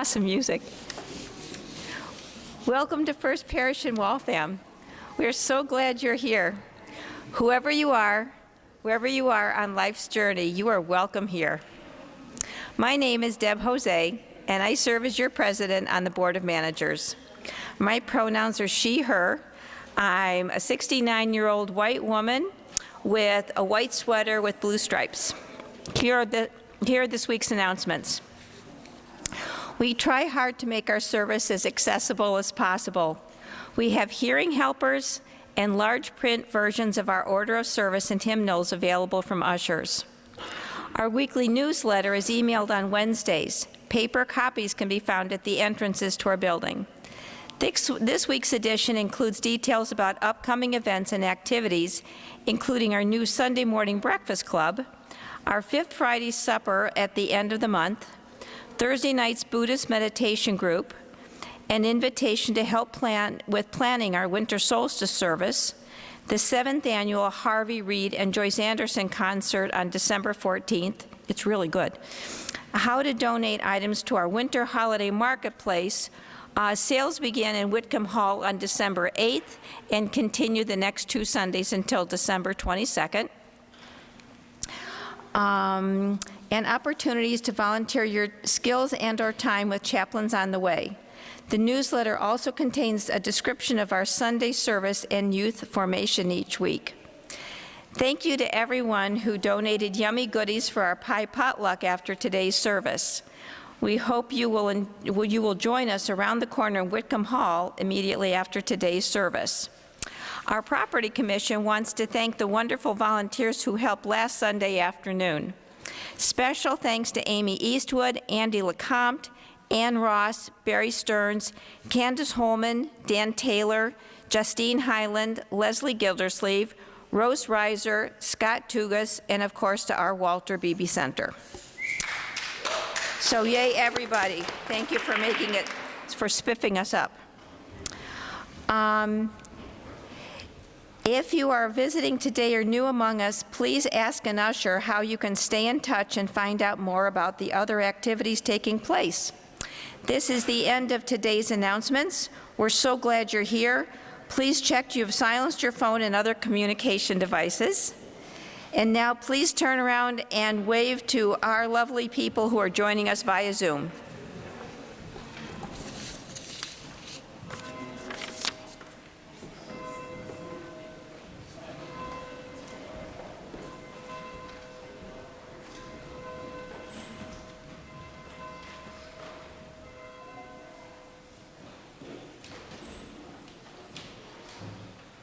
Awesome music. Welcome to First Parish in Waltham. We are so glad you're here. Whoever you are, wherever you are on life's journey, you are welcome here. My name is Deb Jose, and I serve as your president on the Board of Managers. My pronouns are she, her. I'm a 69-year-old white woman with a white sweater with blue stripes. Here are this week's announcements. We try hard to make our service as accessible as possible. We have hearing helpers and large print versions of our order of service and hymnals available from ushers. Our weekly newsletter is emailed on Wednesdays. Paper copies can be found at the entrances to our building. This week's edition includes details about upcoming events and activities, including our new Sunday morning breakfast club, our Fifth Friday supper at the end of the month, Thursday night's Buddhist meditation group, an invitation to help planning our winter solstice service, the 7th annual Harvey Reid and Joyce Anderson concert on December 14th. It's really good. How to donate items to our winter holiday marketplace. Sales begin in Whitcomb Hall on December 8th and continue the next 2 Sundays until December 22nd. And opportunities to volunteer your skills and/or time with chaplains on the way. The newsletter also contains a description of our Sunday service and youth formation each week. Thank you to everyone who donated yummy goodies for our pie potluck after today's service. We hope you will join us around the corner in Whitcomb Hall immediately after today's service. Our Property Commission wants to thank the wonderful volunteers who helped last Sunday afternoon. Special thanks to Amy Eastwood, Andy LeCompte, Ann Ross, Barry Stearns, Candace Holman, Dan Taylor, Justine Highland, Leslie Gildersleeve, Rose Reiser, Scott Tugas, and of course to our Walter Beebe Center. So yay everybody. Thank you for making it, for spiffing us up. If you are visiting today or new among us, please ask an usher how you can stay in touch and find out more about the other activities taking place. This is the end of today's announcements. We're so glad you're here. Please check you've silenced your phone and other communication devices. And now please turn around and wave to our lovely people who are joining us via Zoom.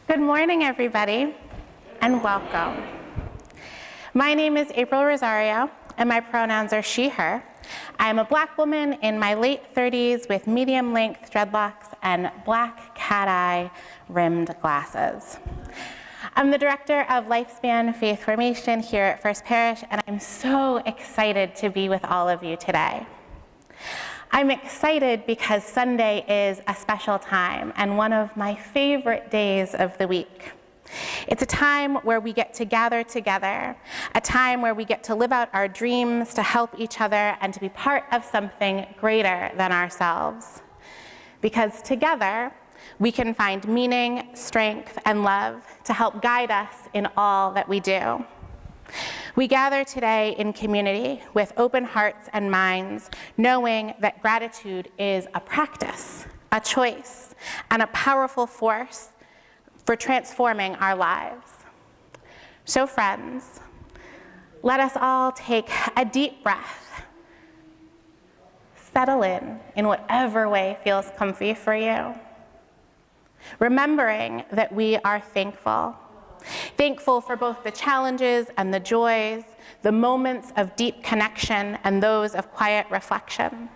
Good morning, everybody, and welcome. My name is April Rosario, and my pronouns are she, her. I am a Black woman in my late 30s with medium-length dreadlocks and black cat-eye rimmed glasses. I'm the director of Lifespan Faith Formation here at First Parish, and I'm so excited to be with all of you today. I'm excited because Sunday is a special time and one of my favorite days of the week. It's a time where we get to gather together, a time where we get to live out our dreams, to help each other, and to be part of something greater than ourselves. Because together, we can find meaning, strength, and love to help guide us in all that we do. We gather today in community with open hearts and minds, knowing that gratitude is a practice, a choice, and a powerful force for transforming our lives. So friends, let us all take a deep breath. Settle in whatever way feels comfy for you. Remembering that we are thankful. Thankful for both the challenges and the joys, the moments of deep connection and those of quiet reflection.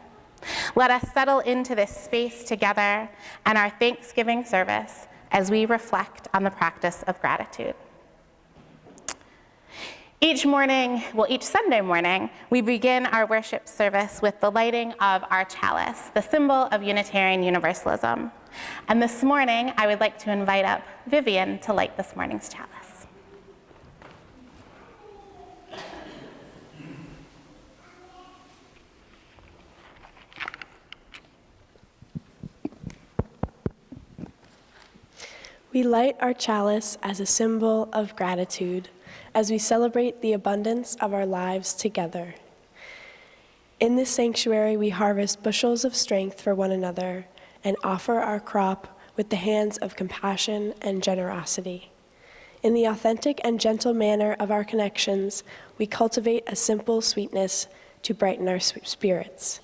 Let us settle into this space together and our Thanksgiving service as we reflect on the practice of gratitude. Each Sunday morning, we begin our worship service with the lighting of our chalice, the symbol of Unitarian Universalism. And this morning, I would like to invite up Vivian to light this morning's chalice. We light our chalice as a symbol of gratitude as we celebrate the abundance of our lives together. In this sanctuary, we harvest bushels of strength for one another and offer our crop with the hands of compassion and generosity. In the authentic and gentle manner of our connections, we cultivate a simple sweetness to brighten our spirits.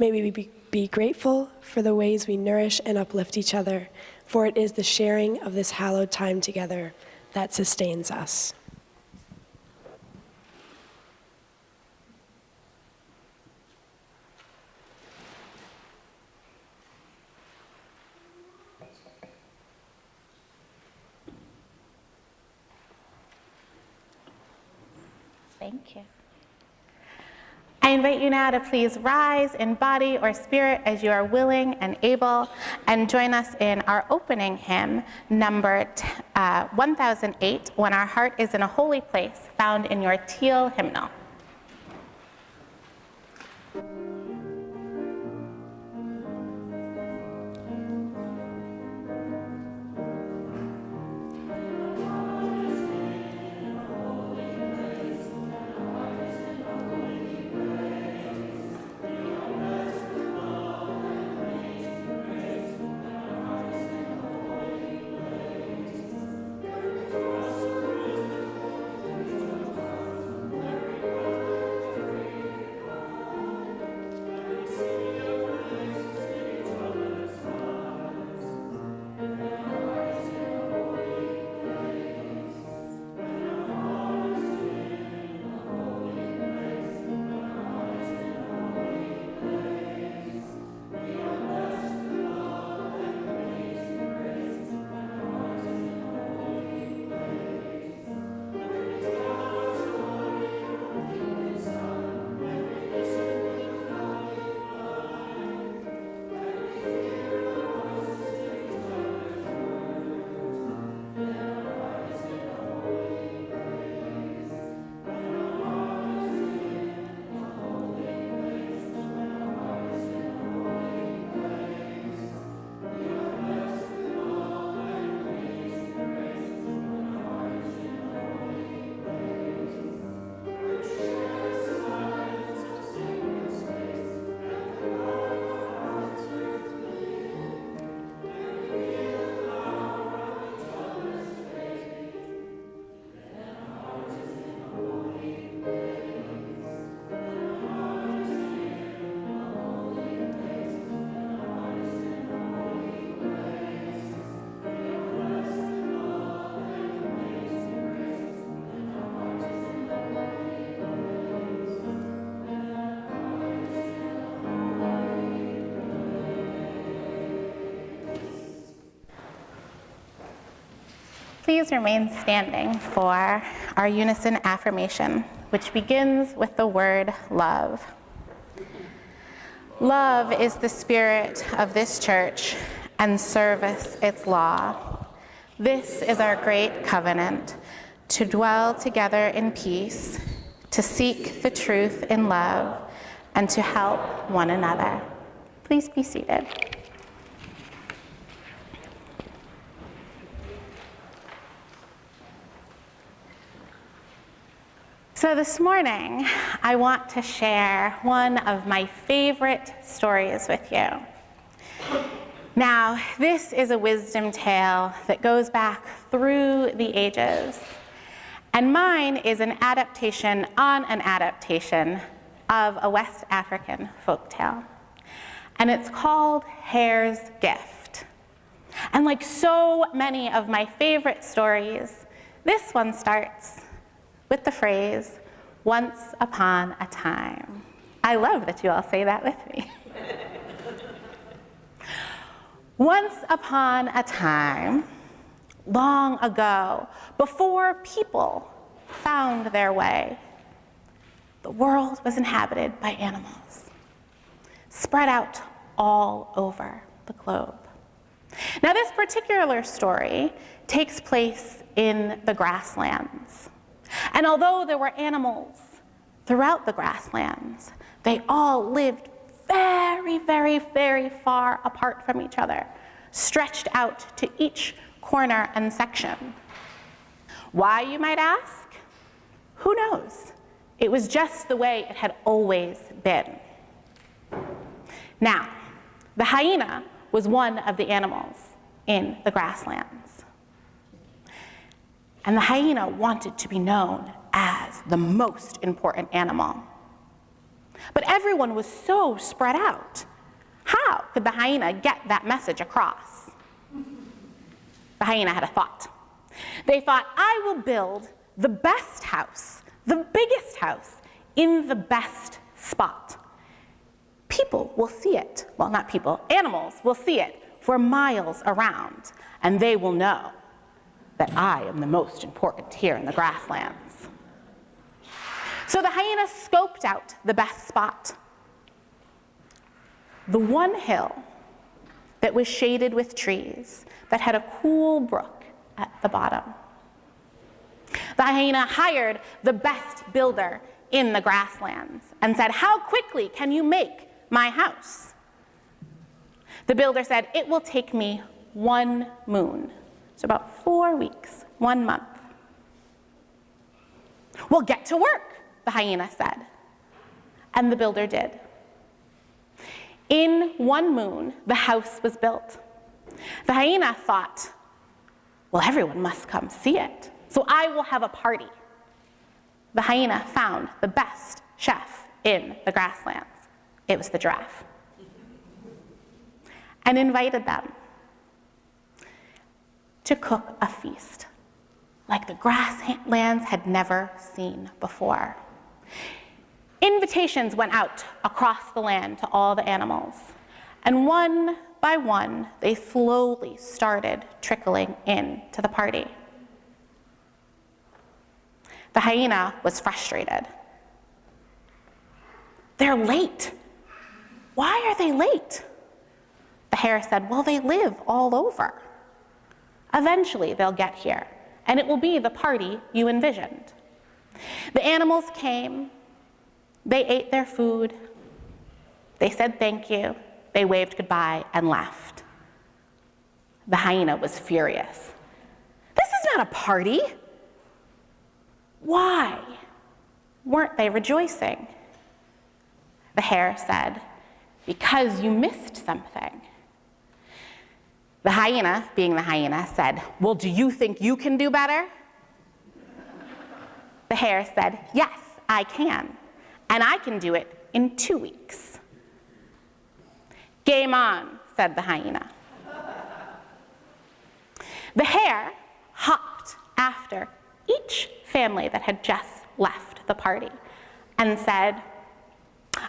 May we be grateful for the ways we nourish and uplift each other, for it is the sharing of this hallowed time together that sustains us. Thank you. I invite you now to please rise in body or spirit as you are willing and able, and join us in our opening hymn, number 1008, When Our Heart is in a Holy Place, found in your teal hymnal. Please remain standing for our unison affirmation, which begins with the word love. Love is the spirit of this church, and service its law. This is our great covenant, to dwell together in peace, to seek the truth in love, and to help one another. Please be seated. So this morning, I want to share one of my favorite stories with you. Now, this is a wisdom tale that goes back through the ages, and mine is an adaptation on an adaptation of a West African folktale, and it's called Hare's Gift. And like so many of my favorite stories, this one starts with the phrase, "Once upon a time." I love that you all say that with me. Once upon a time, long ago, before people found their way, the world was inhabited by animals, spread out all over the globe. Now, this particular story takes place in the grasslands. And although there were animals throughout the grasslands, they all lived very, very, very far apart from each other, stretched out to each corner, and section. Why, you might ask? Who knows? It was just the way it had always been. Now, the hyena was one of the animals in the grasslands. And the hyena wanted to be known as the most important animal. But everyone was so spread out. How could the hyena get that message across? The hyena had a thought. They thought, I will build the best house, the biggest house, in the best spot. People will see it. Well, not people, animals will see it for miles around, and they will know that I am the most important here in the grasslands. So the hyena scoped out the best spot. The one hill that was shaded with trees, that had a cool brook at the bottom. The hyena hired the best builder in the grasslands and said, how quickly can you make my house? The builder said, it will take me 1 moon. So about 4 weeks, 1 month. Well, get to work, the hyena said. And the builder did. In 1 moon, the house was built. The hyena thought, well, everyone must come see it, so I will have a party. The hyena found the best chef in the grasslands. It was the giraffe. And invited them to cook a feast like the grasslands had never seen before. Invitations went out across the land to all the animals, and one by one, they slowly started trickling in to the party. The hyena was frustrated. They're late. Why are they late? The hare said, well, they live all over. Eventually, they'll get here, and it will be the party you envisioned. The animals came. They ate their food. They said thank you. They waved goodbye and left. The hyena was furious. This is not a party. Why weren't they rejoicing? The hare said, because you missed something. The hyena, being the hyena, said, well, do you think you can do better? The hare said, yes, I can, and I can do it in 2 weeks. Game on, said the hyena. The hare hopped after each family that had just left the party and said,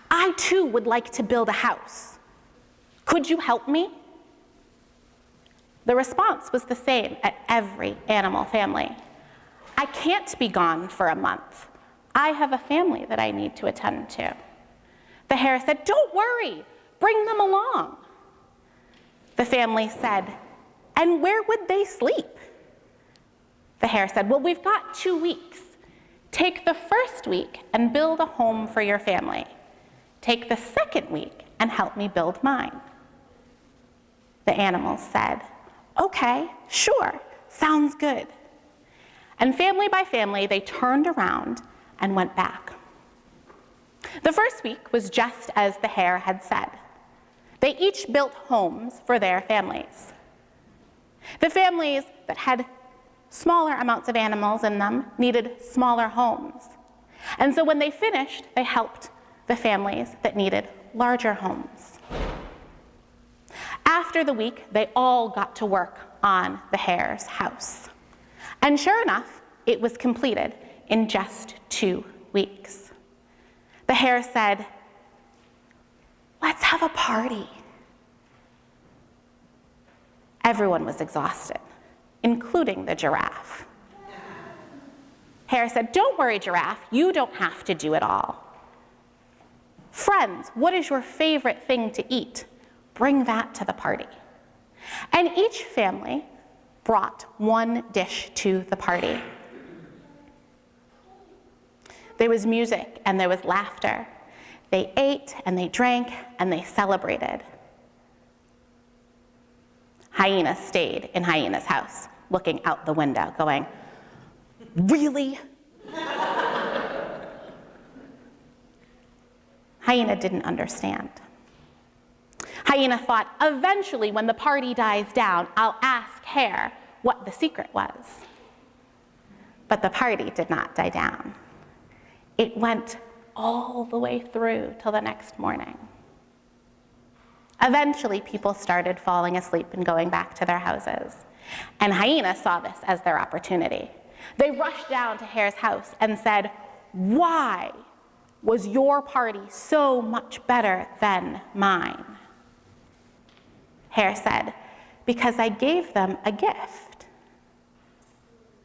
I too would like to build a house. Could you help me? The response was the same at every animal family. I can't be gone for a month. I have a family that I need to attend to. The hare said, don't worry, bring them along. The family said, and where would they sleep? The hare said, well, we've got 2 weeks. Take the first week and build a home for your family. Take the second week and help me build mine. The animals said, okay, sure, sounds good. And family by family, they turned around and went back. The first week was just as the hare had said. They each built homes for their families. The families that had smaller amounts of animals in them needed smaller homes. And so when they finished, they helped the families that needed larger homes. After the week, they all got to work on the hare's house. And sure enough, it was completed in just 2 weeks. The hare said, let's have a party. Everyone was exhausted, including the giraffe. Hare said, don't worry, giraffe, you don't have to do it all. Friends, what is your favorite thing to eat? Bring that to the party. And each family brought one dish to the party. There was music and there was laughter. They ate and they drank and they celebrated. Hyena stayed in Hyena's house, looking out the window, going, "Really?" Hyena didn't understand. Hyena thought, eventually, when the party dies down, I'll ask Hare what the secret was. But the party did not die down. It went all the way through till the next morning. Eventually, people started falling asleep and going back to their houses. And Hyena saw this as their opportunity. They rushed down to Hare's house and said, "Why was your party so much better than mine?" Hare said, "Because I gave them a gift."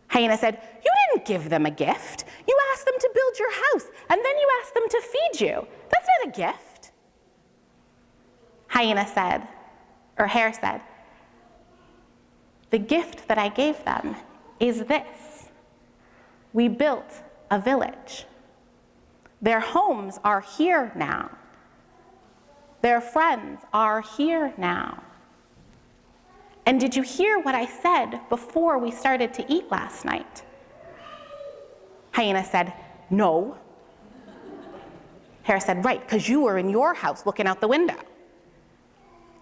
Hyena said, "You didn't give them a gift. You asked them to build your house, and then you asked them to feed you. That's not a gift." Hare said, "The gift that I gave them is this. We built a village. Their homes are here now. Their friends are here now. And did you hear what I said before we started to eat last night?" Hyena said, "No." Hare said, "Right, because you were in your house looking out the window."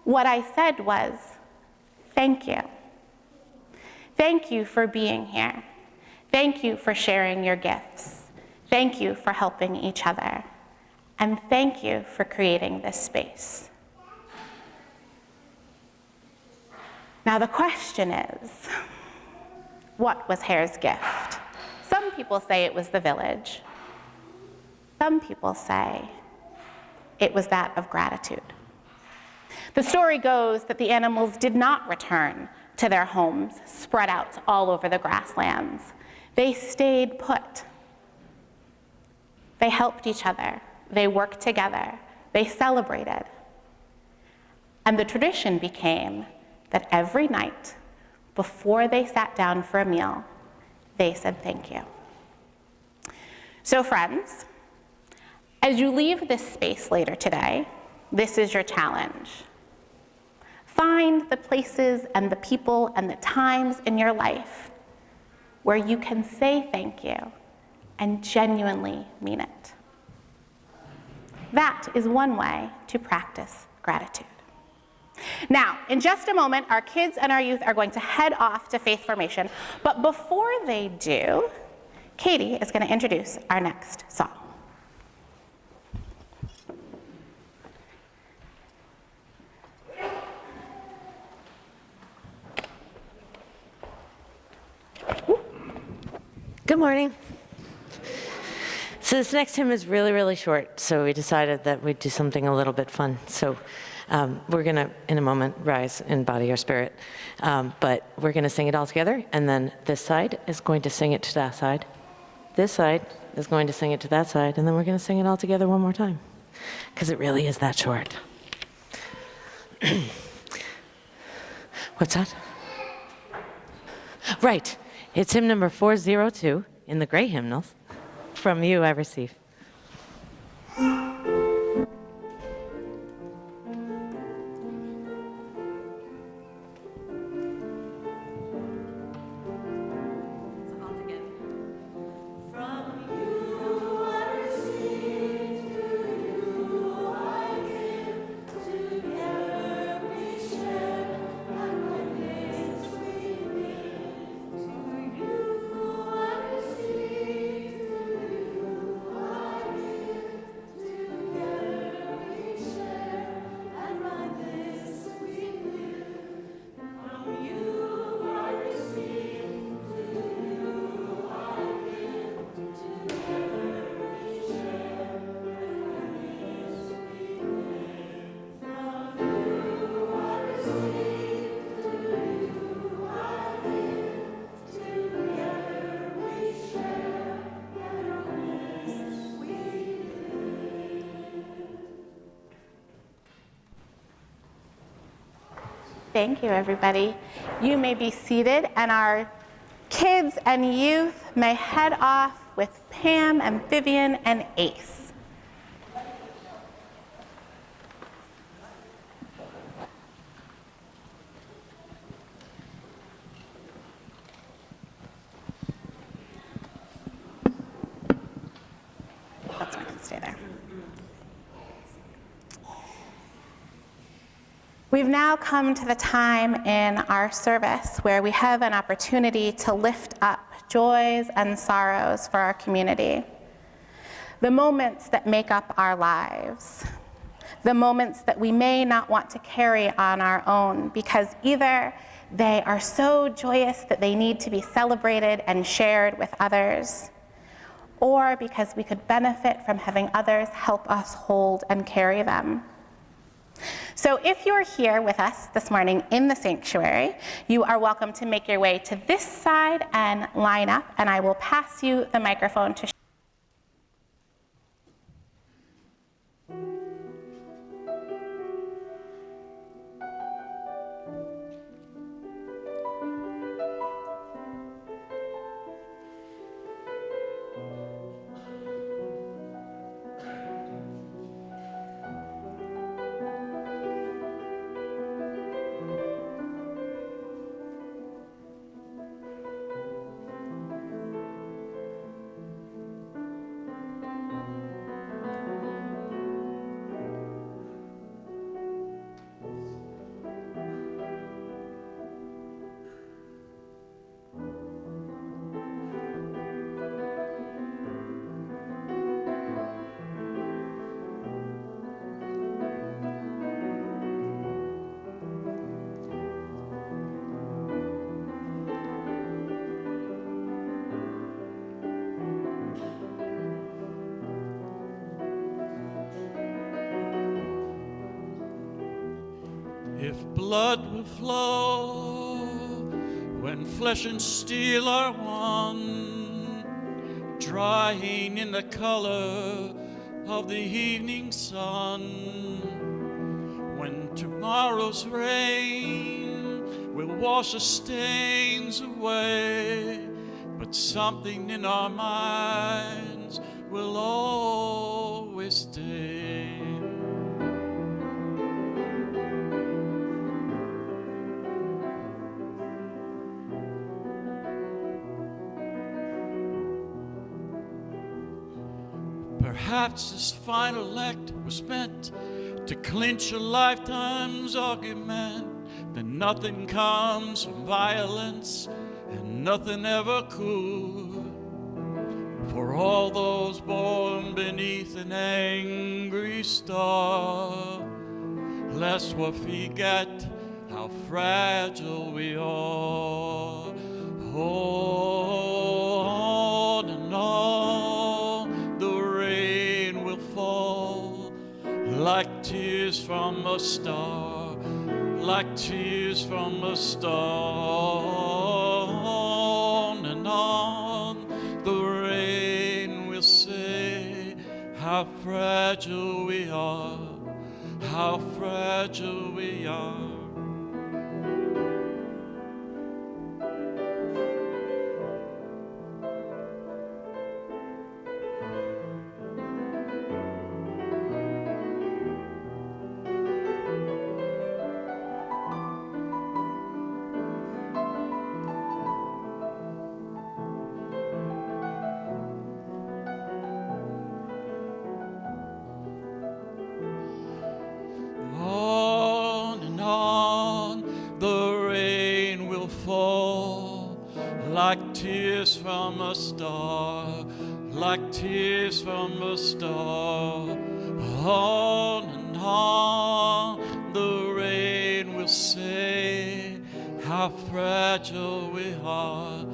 "What I said was, thank you. Thank you for being here. Thank you for sharing your gifts. Thank you for helping each other. And thank you for creating this space." Now the question is, what was Hare's gift? Some people say it was the village. Some people say it was that of gratitude. The story goes that the animals did not return to their homes spread out all over the grasslands. They stayed put. They helped each other. They worked together. They celebrated. And the tradition became that every night, before they sat down for a meal, they said thank you. So friends, as you leave this space later today, this is your challenge. Find the places and the people and the times in your life where you can say thank you and genuinely mean it. That is one way to practice gratitude. Now, in just a moment, our kids and our youth are going to head off to faith formation. But before they do, Katie is going to introduce our next song. Good morning. So this next hymn is really, really short, so we decided that we'd do something a little bit fun. So we're going to, in a moment, rise in body or spirit. But we're going to sing it all together, and then this side is going to sing it to that side. This side is going to sing it to that side, and then we're going to sing it all together one more time, because it really is that short. What's that? Right. It's hymn number 402 in the gray hymnals. From you I receive. Thank you, everybody. You may be seated, and our kids and youth may head off with Pam and Vivian and Ace. We've now come to the time in our service where we have an opportunity to lift up joys and sorrows for our community. The moments that make up our lives. The moments that we may not want to carry on our own because either they are so joyous that they need to be celebrated and shared with others, or because we could benefit from having others help us hold and carry them. So if you're here with us this morning in the sanctuary, you are welcome to make your way to this side and line up, and I will pass you the microphone to If blood will flow when flesh and steel are one, drying in the color of the evening sun, when tomorrow's rain will wash the stains away, but something in our minds will always stay. Perhaps this final act was meant to clinch a lifetime's argument, that nothing comes from violence and nothing ever could. For all those born beneath an angry star, lest we forget how fragile we are. On and on, the rain will fall like tears from a star, like tears from a star. On and on, the rain will say how fragile we are, how fragile we are. On and on, the rain will fall like tears from a star, like tears from a star. On and on, the rain will say how fragile we are,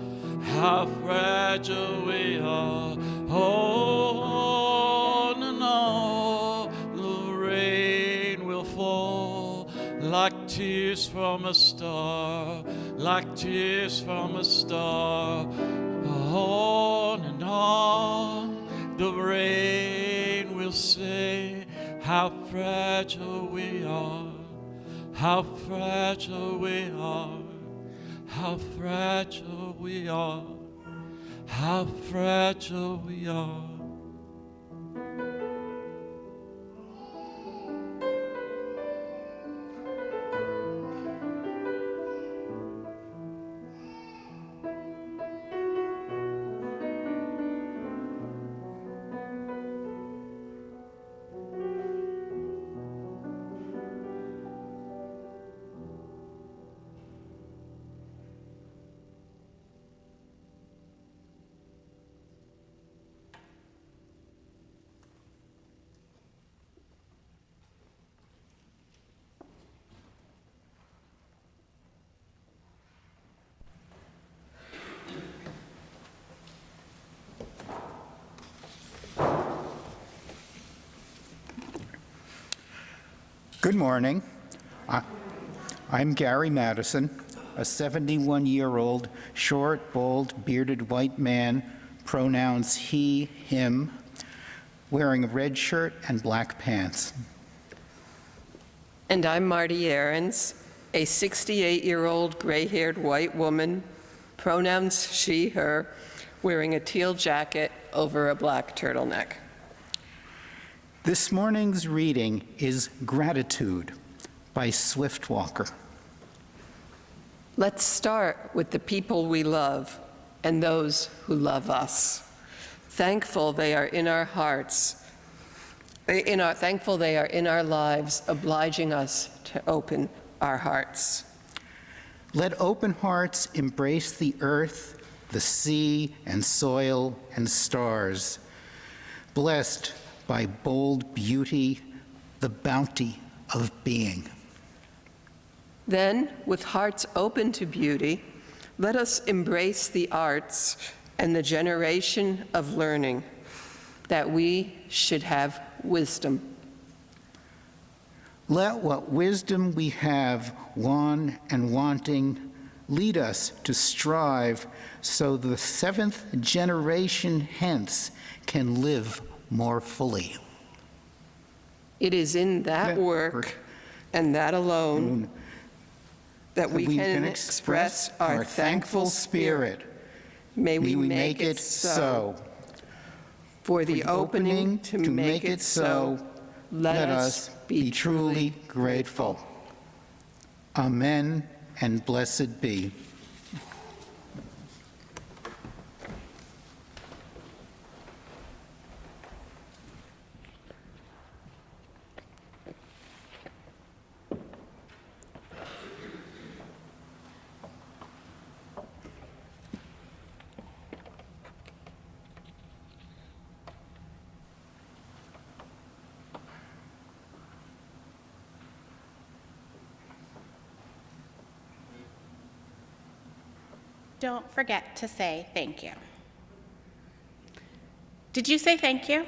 how fragile we are. On and on, the rain will fall like tears from a star, like tears from a star. On and on, the rain will say how fragile we are, how fragile we are, how fragile we are, how fragile we are. Good morning. I'm Gary Madison, a 71-year-old, short, bald, bearded white man, pronouns he, him, wearing a red shirt and black pants. And I'm Marty Ahrens, a 68-year-old gray-haired white woman, pronouns she, her, wearing a teal jacket over a black turtleneck. This morning's reading is Gratitude by Swiftwalker. Let's start with the people we love and those who love us. Thankful they are in our hearts. Thankful they are in our lives, obliging us to open our hearts. Let open hearts embrace the earth, the sea and soil and stars, blessed by bold beauty, the bounty of being. Then, with hearts open to beauty, let us embrace the arts and the generation of learning, that we should have wisdom. Let what wisdom we have, won and wanting, lead us to strive so the seventh generation hence can live more fully. It is in that work and that alone that we can express our thankful spirit. May we make it so. For the opening to make it so, let us be truly grateful. Amen and blessed be. Don't forget to say thank you. Did you say thank you?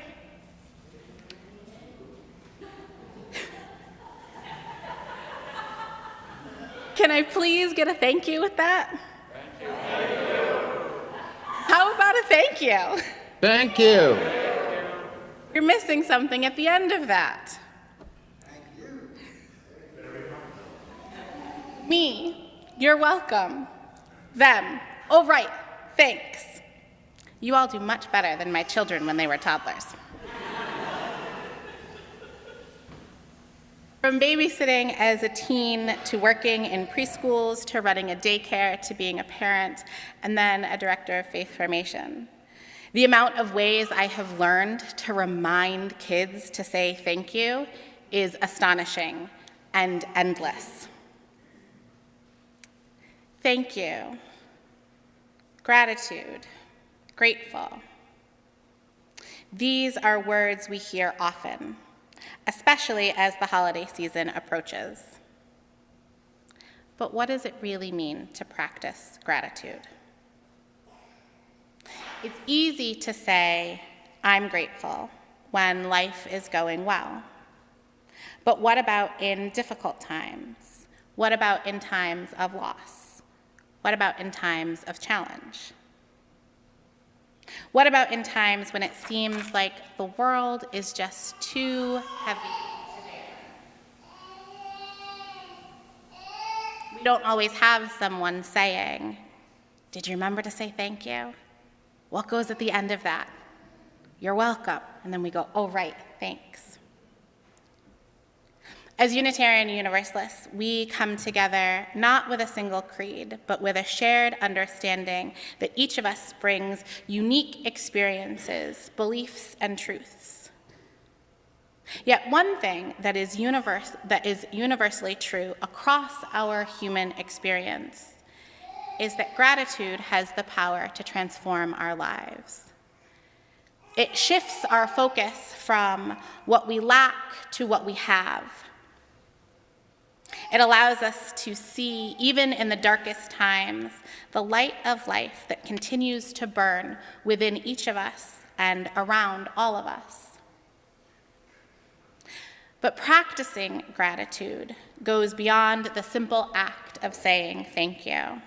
Can I please get a thank you with that? Thank you. How about a thank you? Thank you. You're missing something at the end of that. Thank you. Me, you're welcome. Them, oh right, thanks. You all do much better than my children when they were toddlers. From babysitting as a teen to working in preschools to running a daycare to being a parent and then a director of faith formation. The amount of ways I have learned to remind kids to say thank you is astonishing and endless. Thank you. Gratitude. Grateful. These are words we hear often, especially as the holiday season approaches. But what does it really mean to practice gratitude? It's easy to say, I'm grateful, when life is going well. But what about in difficult times? What about in times of loss? What about in times of challenge? What about in times when it seems like the world is just too heavy to bear? We don't always have someone saying, did you remember to say thank you? What goes at the end of that? You're welcome. And then we go, oh, right, thanks. As Unitarian Universalists, we come together not with a single creed, but with a shared understanding that each of us brings unique experiences, beliefs, and truths. Yet one thing that is universally true across our human experience is that gratitude has the power to transform our lives. It shifts our focus from what we lack to what we have. It allows us to see, even in the darkest times, the light of life that continues to burn within each of us and around all of us. But practicing gratitude goes beyond the simple act of saying thank you.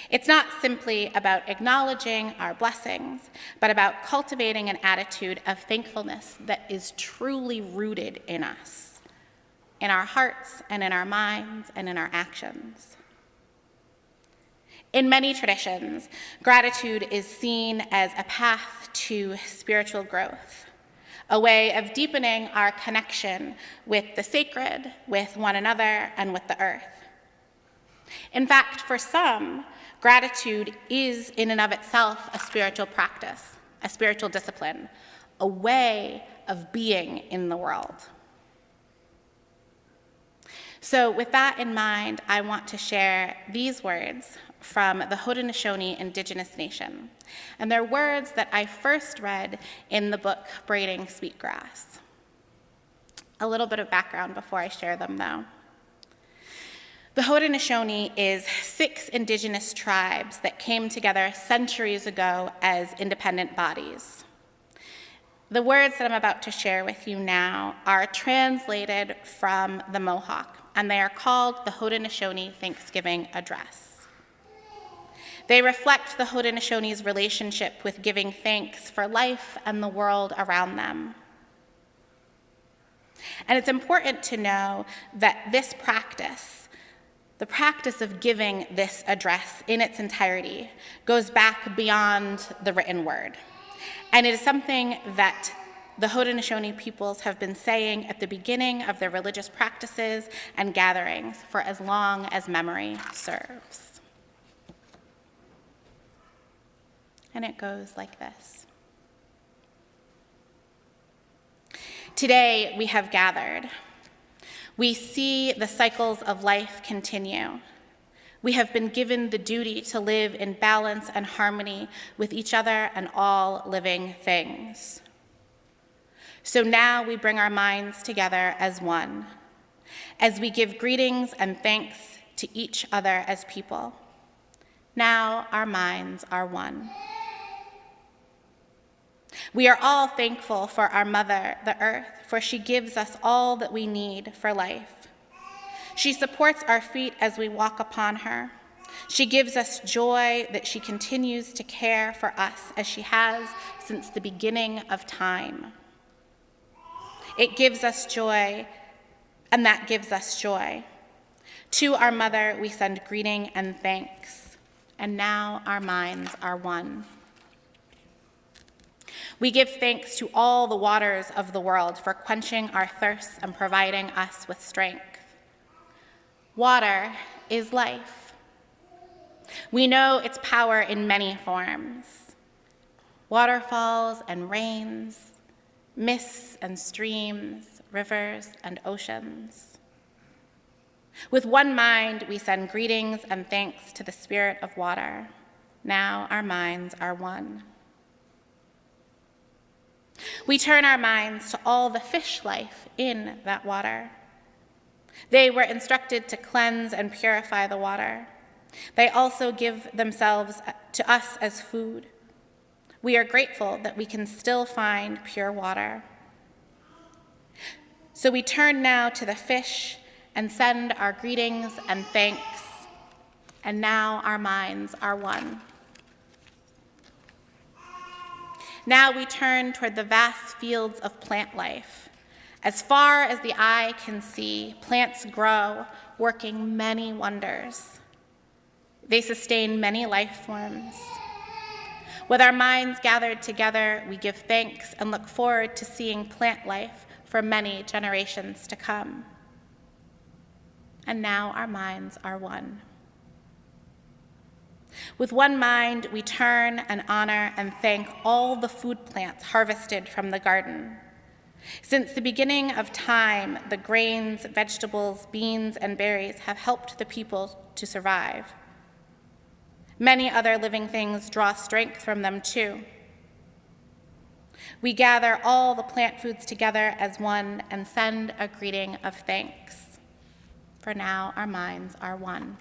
It's not simply about acknowledging our blessings, but about cultivating an attitude of thankfulness that is truly rooted in us, in our hearts and in our minds and in our actions. In many traditions, gratitude is seen as a path to spiritual growth, a way of deepening our connection with the sacred, with one another, and with the earth. In fact, for some, gratitude is in and of itself a spiritual practice, a spiritual discipline, a way of being in the world. So with that in mind, I want to share these words from the Haudenosaunee Indigenous Nation. And they're words that I first read in the book, Braiding Sweetgrass. A little bit of background before I share them, though. The Haudenosaunee is 6 indigenous tribes that came together centuries ago as independent bodies. The words that I'm about to share with you now are translated from the Mohawk, and they are called the Haudenosaunee Thanksgiving Address. They reflect the Haudenosaunee relationship with giving thanks for life and the world around them. And it's important to know that this practice, the practice of giving this address in its entirety, goes back beyond the written word. And it is something that the Haudenosaunee peoples have been saying at the beginning of their religious practices and gatherings for as long as memory serves. And it goes like this. Today we have gathered. We see the cycles of life continue. We have been given the duty to live in balance and harmony with each other and all living things. So now we bring our minds together as one, as we give greetings and thanks to each other as people. Now our minds are one. We are all thankful for our mother, the earth, for she gives us all that we need for life. She supports our feet as we walk upon her. She gives us joy that she continues to care for us as she has since the beginning of time. It gives us joy, and that gives us joy. To our mother, we send greeting and thanks, and now our minds are one. We give thanks to all the waters of the world for quenching our thirsts and providing us with strength. Water is life. We know its power in many forms: waterfalls and rains, mists and streams, rivers and oceans. With one mind, we send greetings and thanks to the spirit of water. Now our minds are one. We turn our minds to all the fish life in that water. They were instructed to cleanse and purify the water. They also give themselves to us as food. We are grateful that we can still find pure water. So we turn now to the fish and send our greetings and thanks, and now our minds are one. Now we turn toward the vast fields of plant life. As far as the eye can see, plants grow, working many wonders. They sustain many life forms. With our minds gathered together, we give thanks and look forward to seeing plant life for many generations to come. And now our minds are one. With one mind, we turn and honor and thank all the food plants harvested from the garden. Since the beginning of time, the grains, vegetables, beans, and berries have helped the people to survive. Many other living things draw strength from them too. We gather all the plant foods together as one and send a greeting of thanks. For now, our minds are one.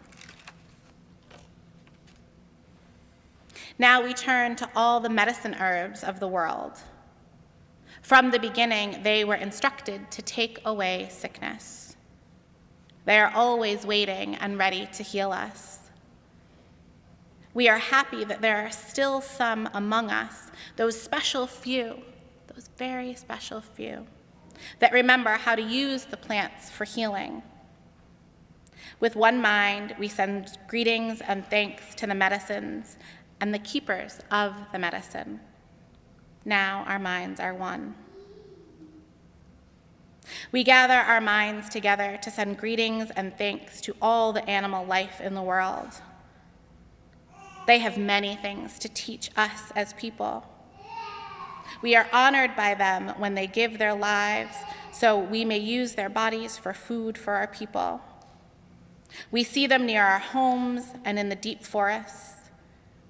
Now we turn to all the medicine herbs of the world. From the beginning, they were instructed to take away sickness. They are always waiting and ready to heal us. We are happy that there are still some among us, those special few, those very special few, that remember how to use the plants for healing. With one mind, we send greetings and thanks to the medicines and the keepers of the medicine. Now our minds are one. We gather our minds together to send greetings and thanks to all the animal life in the world. They have many things to teach us as people. We are honored by them when they give their lives so we may use their bodies for food for our people. We see them near our homes and in the deep forests.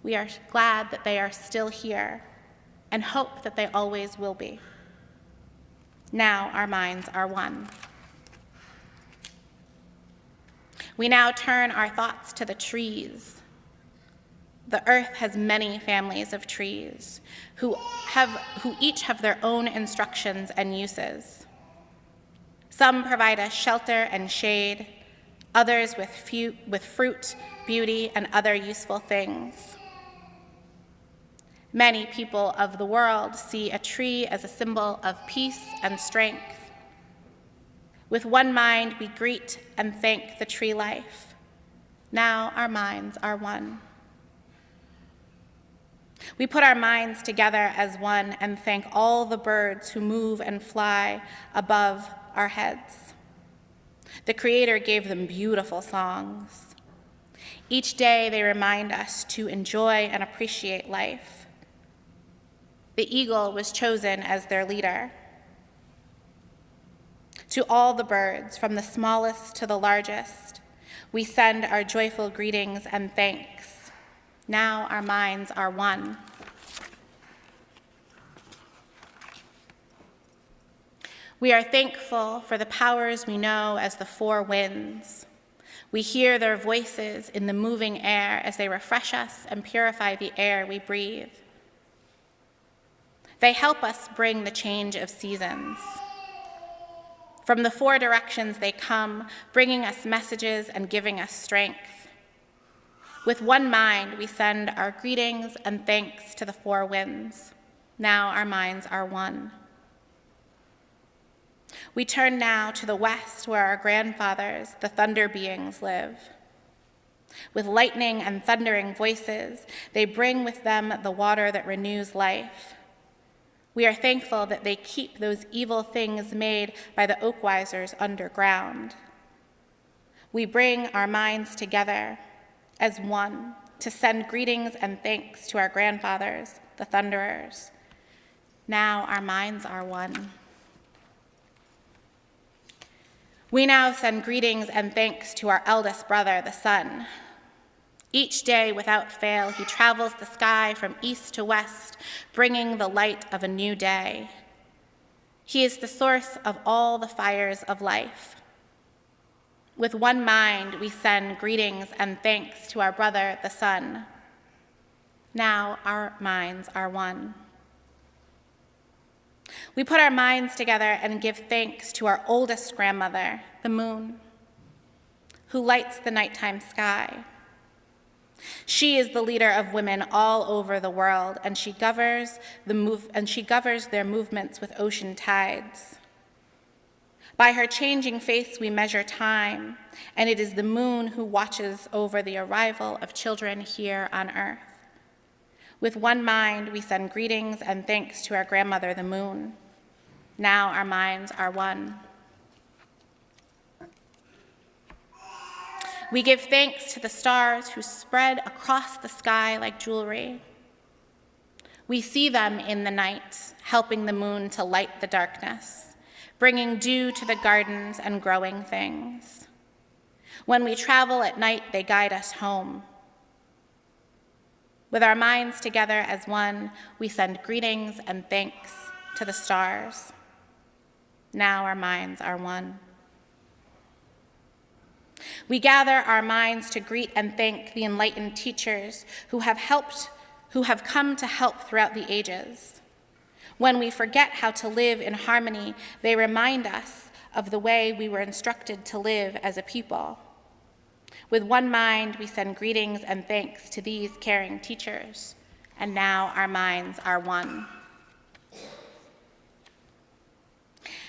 We are glad that they are still here and hope that they always will be. Now our minds are one. We now turn our thoughts to the trees. The earth has many families of trees who each have their own instructions and uses. Some provide us shelter and shade, others with fruit, beauty, and other useful things. Many people of the world see a tree as a symbol of peace and strength. With one mind, we greet and thank the tree life. Now our minds are one. We put our minds together as one and thank all the birds who move and fly above our heads. The Creator gave them beautiful songs. Each day they remind us to enjoy and appreciate life. The eagle was chosen as their leader. To all the birds, from the smallest to the largest, we send our joyful greetings and thanks. Now our minds are one. We are thankful for the powers we know as the four winds. We hear their voices in the moving air as they refresh us and purify the air we breathe. They help us bring the change of seasons. From the four directions they come, bringing us messages and giving us strength. With one mind, we send our greetings and thanks to the four winds. Now our minds are one. We turn now to the west where our grandfathers, the thunder beings, live. With lightning and thundering voices, they bring with them the water that renews life. We are thankful that they keep those evil things made by the oak-wisers underground. We bring our minds together as one to send greetings and thanks to our grandfathers, the thunderers. Now our minds are one. We now send greetings and thanks to our eldest brother, the sun. Each day, without fail, he travels the sky from east to west, bringing the light of a new day. He is the source of all the fires of life. With one mind, we send greetings and thanks to our brother, the sun. Now our minds are one. We put our minds together and give thanks to our oldest grandmother, the moon, who lights the nighttime sky. She is the leader of women all over the world, and she governs their movements with ocean tides. By her changing face, we measure time, and it is the moon who watches over the arrival of children here on earth. With one mind, we send greetings and thanks to our grandmother, the moon. Now our minds are one. We give thanks to the stars who spread across the sky like jewelry. We see them in the night, helping the moon to light the darkness, bringing dew to the gardens and growing things. When we travel at night, they guide us home. With our minds together as one, we send greetings and thanks to the stars. Now our minds are one. We gather our minds to greet and thank the enlightened teachers who have come to help throughout the ages. When we forget how to live in harmony, they remind us of the way we were instructed to live as a people. With one mind, we send greetings and thanks to these caring teachers, and now our minds are one.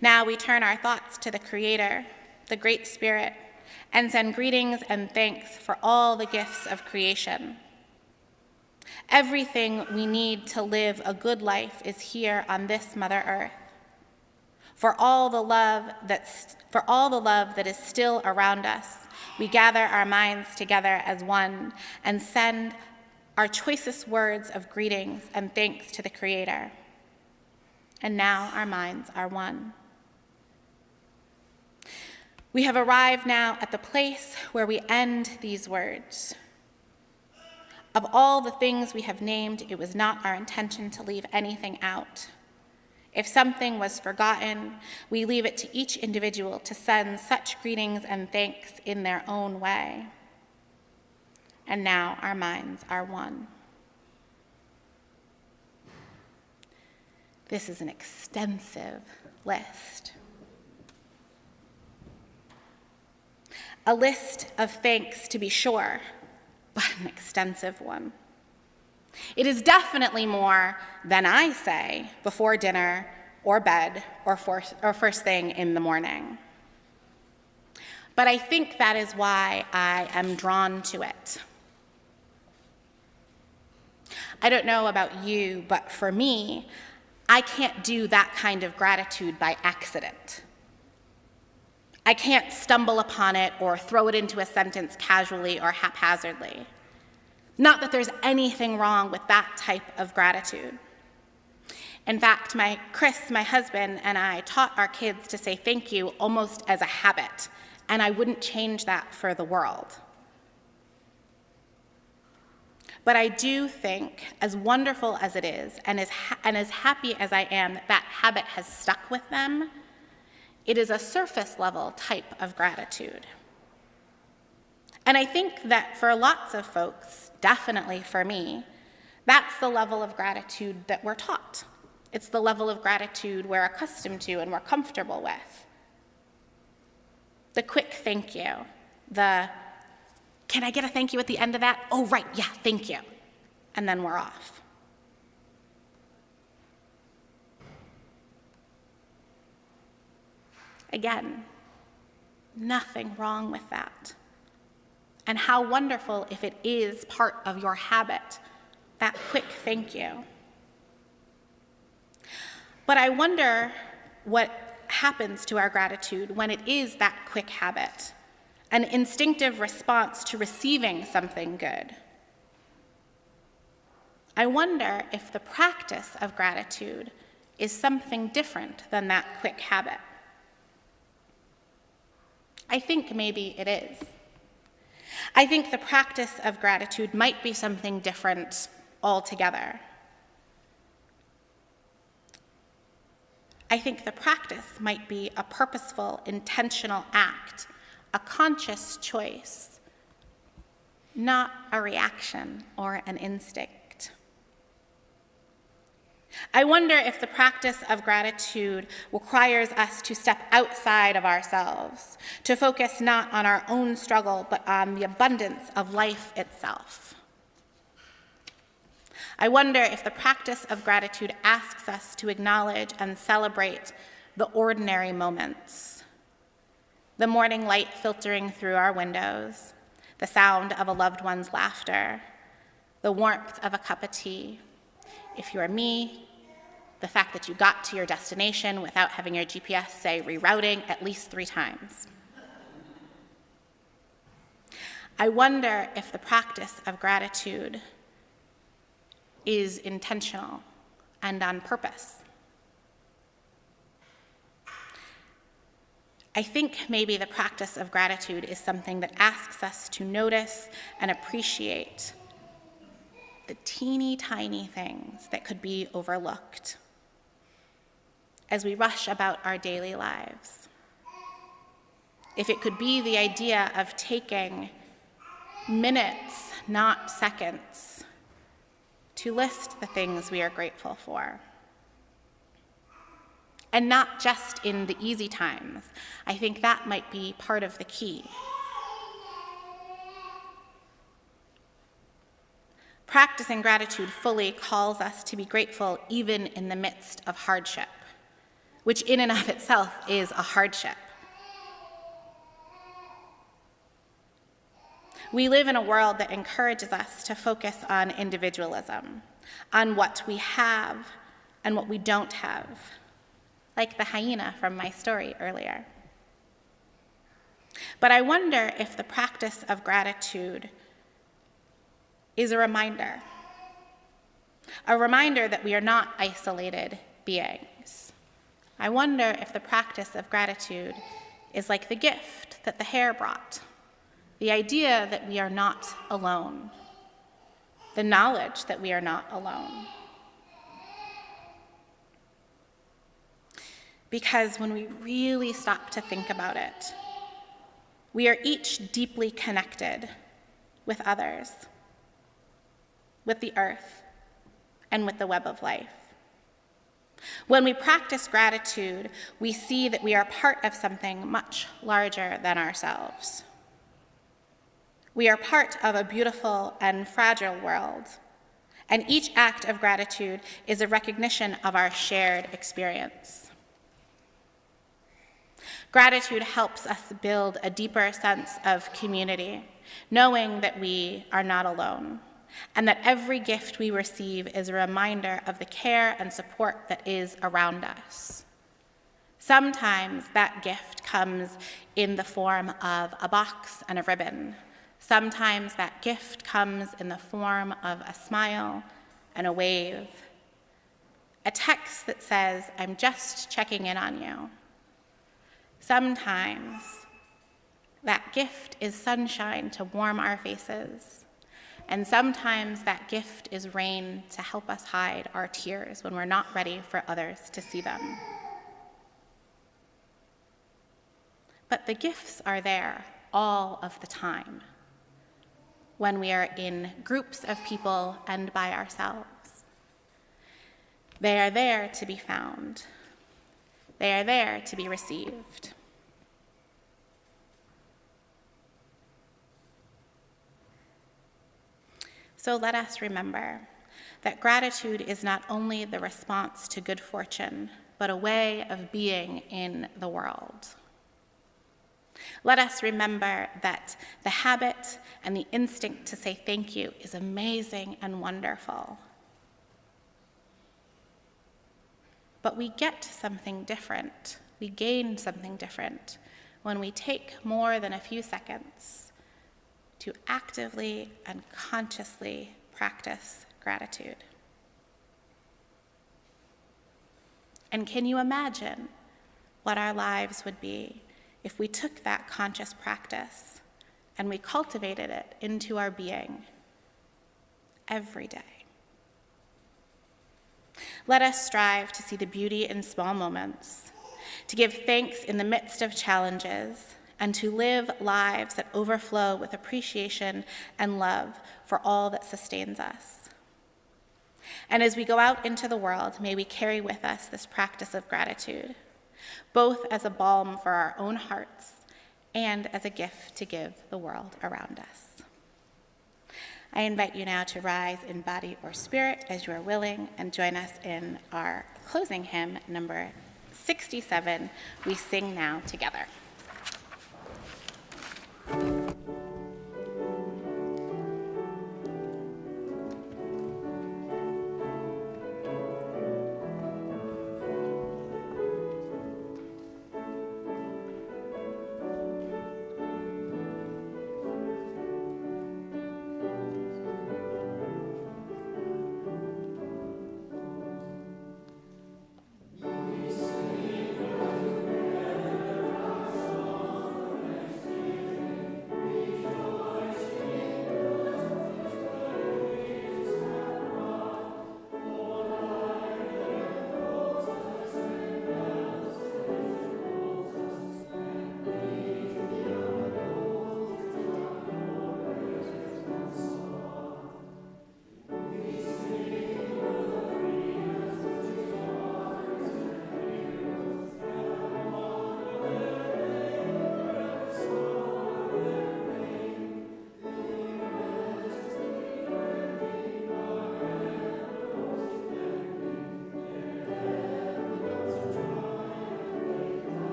Now we turn our thoughts to the Creator, the Great Spirit, and send greetings and thanks for all the gifts of creation. Everything we need to live a good life is here on this Mother Earth. For all the love that is still around us, we gather our minds together as one and send our choicest words of greetings and thanks to the Creator. And now our minds are one. We have arrived now at the place where we end these words. Of all the things we have named, it was not our intention to leave anything out. If something was forgotten, we leave it to each individual to send such greetings and thanks in their own way. And now our minds are one. This is an extensive list. A list of thanks, to be sure, but an extensive one. It is definitely more than I say before dinner or bed or first thing in the morning. But I think that is why I am drawn to it. I don't know about you, but for me, I can't do that kind of gratitude by accident. I can't stumble upon it or throw it into a sentence casually or haphazardly. Not that there's anything wrong with that type of gratitude. In fact, Chris, my husband, and I taught our kids to say thank you almost as a habit, and I wouldn't change that for the world. But I do think, as wonderful as it is, and as happy as I am that that habit has stuck with them, it is a surface level type of gratitude. And I think that for lots of folks, definitely for me, that's the level of gratitude that we're taught. It's the level of gratitude we're accustomed to and we're comfortable with. The quick thank you, the, can I get a thank you at the end of that? Oh, right, yeah, thank you. And then we're off. Again, nothing wrong with that. And how wonderful if it is part of your habit, that quick thank you. But I wonder what happens to our gratitude when it is that quick habit, an instinctive response to receiving something good. I wonder if the practice of gratitude is something different than that quick habit. I think maybe it is. I think the practice of gratitude might be something different altogether. I think the practice might be a purposeful, intentional act, a conscious choice, not a reaction or an instinct. I wonder if the practice of gratitude requires us to step outside of ourselves, to focus not on our own struggle, but on the abundance of life itself. I wonder if the practice of gratitude asks us to acknowledge and celebrate the ordinary moments. The morning light filtering through our windows, the sound of a loved one's laughter, the warmth of a cup of tea. If you're me, the fact that you got to your destination without having your GPS say rerouting at least 3 times. I wonder if the practice of gratitude is intentional and on purpose. I think maybe the practice of gratitude is something that asks us to notice and appreciate the teeny tiny things that could be overlooked as we rush about our daily lives. If it could be the idea of taking minutes, not seconds, to list the things we are grateful for. and not just in the easy times. I think that might be part of the key. Practicing gratitude fully calls us to be grateful even in the midst of hardship, which in and of itself is a hardship. We live in a world that encourages us to focus on individualism, on what we have and what we don't have, like the hyena from my story earlier. But I wonder if the practice of gratitude is a reminder that we are not isolated beings. I wonder if the practice of gratitude is like the gift that the hare brought, the idea that we are not alone, the knowledge that we are not alone. Because when we really stop to think about it, we are each deeply connected with others, with the earth, and with the web of life. When we practice gratitude, we see that we are part of something much larger than ourselves. We are part of a beautiful and fragile world, and each act of gratitude is a recognition of our shared experience. Gratitude helps us build a deeper sense of community, knowing that we are not alone, and that every gift we receive is a reminder of the care and support that is around us. Sometimes that gift comes in the form of a box and a ribbon. Sometimes that gift comes in the form of a smile and a wave, a text that says, "I'm just checking in on you." Sometimes that gift is sunshine to warm our faces, and sometimes that gift is rain to help us hide our tears when we're not ready for others to see them. But the gifts are there all of the time, when we are in groups of people and by ourselves. They are there to be found. They are there to be received. So let us remember that gratitude is not only the response to good fortune, but a way of being in the world. Let us remember that the habit and the instinct to say thank you is amazing and wonderful. But we get something different, we gain something different when we take more than a few seconds to actively and consciously practice gratitude. And can you imagine what our lives would be if we took that conscious practice and we cultivated it into our being every day? Let us strive to see the beauty in small moments, to give thanks in the midst of challenges, and to live lives that overflow with appreciation and love for all that sustains us. And as we go out into the world, may we carry with us this practice of gratitude, both as a balm for our own hearts and as a gift to give the world around us. I invite you now to rise in body or spirit as you are willing and join us in our closing hymn, number 67, We Sing Now Together.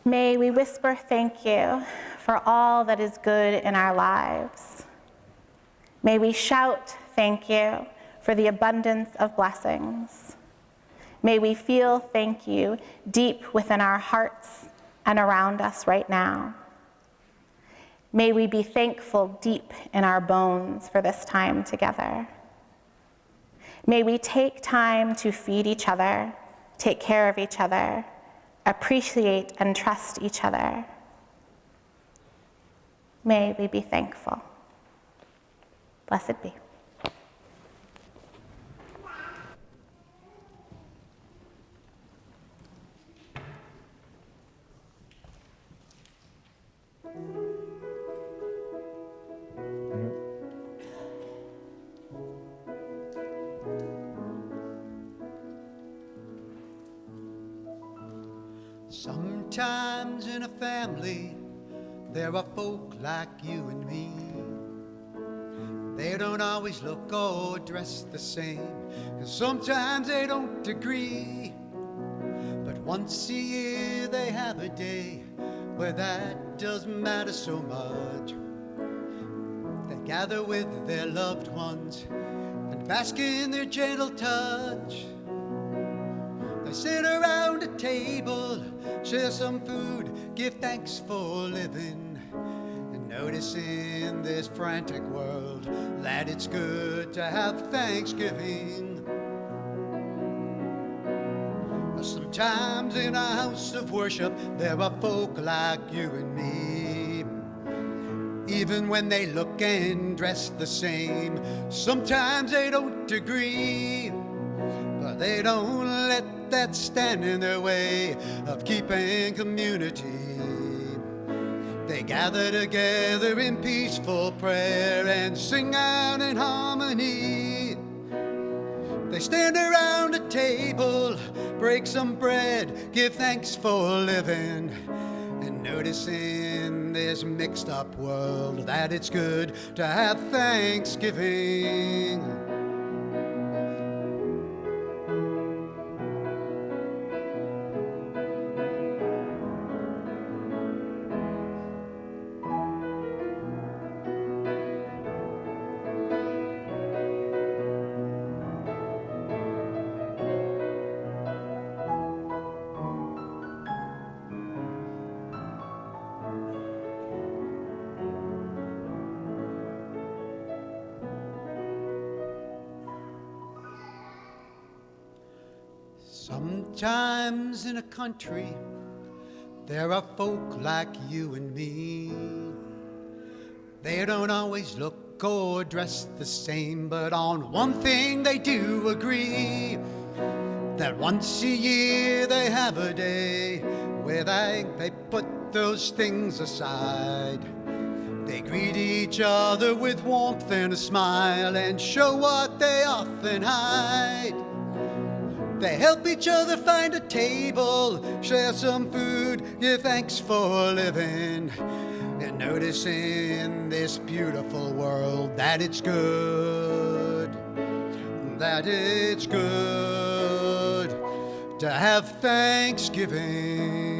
May we whisper thank you for all that is good in our lives. May we shout thank you for the abundance of blessings. May we feel thank you deep within our hearts and around us right now. May we be thankful deep in our bones for this time together. May we take time to feed each other, take care of each other, appreciate and trust each other. May we be thankful. Blessed be. Sometimes in a family, there are folk like you and me. They don't always look or dress the same, and sometimes they don't agree. But once a year they have a day where that doesn't matter so much. They gather with their loved ones and bask in their gentle touch. They sit around a table, share some food, give thanks for living, and notice in this frantic world that it's good to have Thanksgiving. Sometimes in a house of worship there are folk like you and me. Even when they look and dress the same, sometimes they don't agree. But they don't let that stand in their way of keeping community. They gather together in peaceful prayer and sing out in harmony. They stand around a table, break some bread, give thanks for living, and notice in this mixed up world that it's good to have Thanksgiving. Sometimes in a country, there are folk like you and me. They don't always look or dress the same, but on one thing they do agree, that once a year they have a day where they put those things aside. They greet each other with warmth and a smile and show what they often hide. They help each other find a table, share some food, give thanks for living, and notice in this beautiful world that it's good, that it's good to have Thanksgiving.